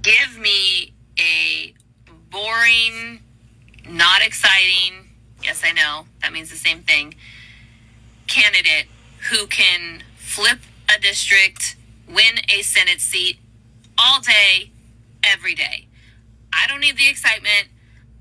Give me a boring, not exciting, yes, I know, that means the same thing, candidate who can flip a district, win a Senate seat all day, every day. I don't need the excitement.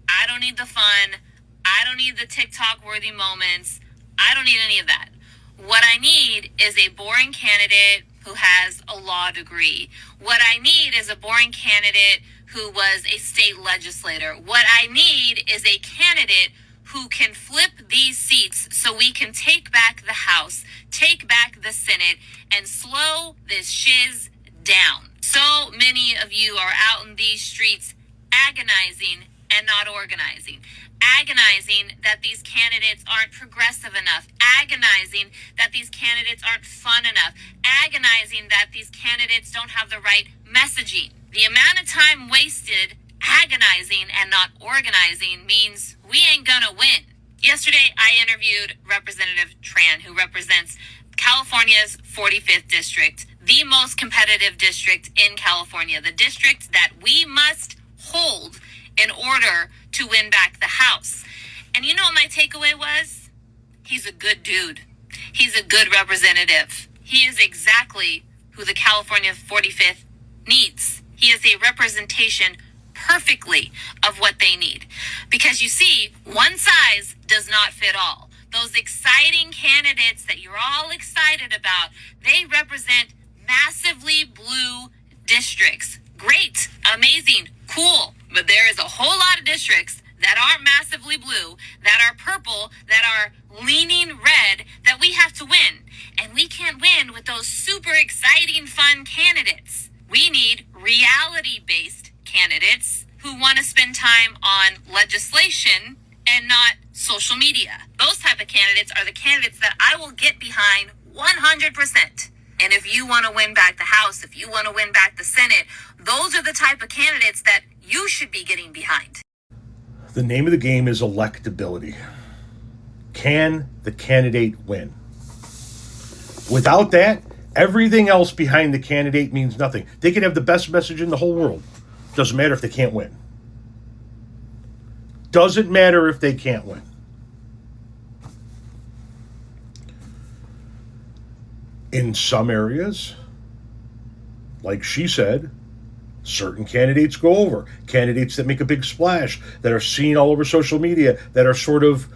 I don't need the fun. I don't need the TikTok worthy moments. I don't need any of that. What I need is a boring candidate who has a law degree. What I need is a boring candidate who was a state legislator. What I need is a candidate who can flip these seats so we can take back the House, take back the Senate, and slow this shiz down. So many of you are out in these streets agonizing and not organizing. Agonizing that these candidates aren't progressive enough. Agonizing that these candidates aren't fun enough. Agonizing that these candidates don't have the right messaging. The amount of time wasted agonizing and not organizing means we ain't gonna win. Yesterday, I interviewed Representative Tran, who represents California's 45th district, the most competitive district in California, the district that we must hold in order to win back the House. And you know what my takeaway was? He's a good dude. He's a good representative. He is exactly who the California 45th needs. He is a representation perfectly of what they need. Because you see, one size does not fit all. Those exciting candidates that you're all excited about, they represent massively blue districts. Great, amazing, cool. But there is a whole lot of districts that aren't massively blue, that are purple, that are leaning red, that we have to win. And we can't win with those super exciting, fun candidates. We need reality-based candidates who want to spend time on legislation and not social media. Those type of candidates are the candidates that I will get behind 100%. And if you want to win back the House, if you want to win back the Senate, those are the type of candidates that you should be getting behind. The name of the game is electability. Can the candidate win? Without that, everything else behind the candidate means nothing. They can have the best message in the whole world. Doesn't matter if they can't win. Doesn't matter if they can't win. In some areas, like she said, certain candidates go over. Candidates that make a big splash, that are seen all over social media, that are sort of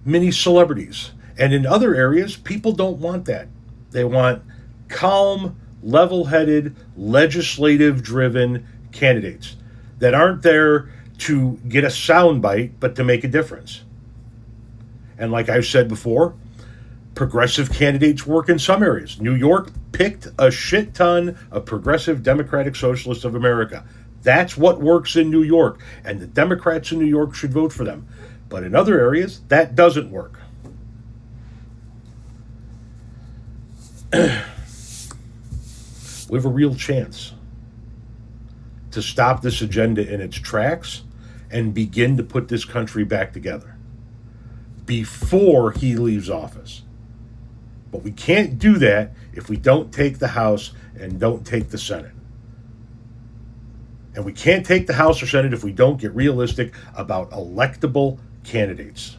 mini celebrities. And in other areas, people don't want that. They want calm, level-headed, legislative-driven candidates that aren't there to get a soundbite, but to make a difference. And like I've said before, progressive candidates work in some areas. New York picked a shit ton of progressive Democratic Socialists of America. That's what works in New York, and the Democrats in New York should vote for them. But in other areas, that doesn't work. We have a real chance to stop this agenda in its tracks and begin to put this country back together before he leaves office. But we can't do that if we don't take the House and don't take the Senate. And we can't take the House or Senate if we don't get realistic about electable candidates.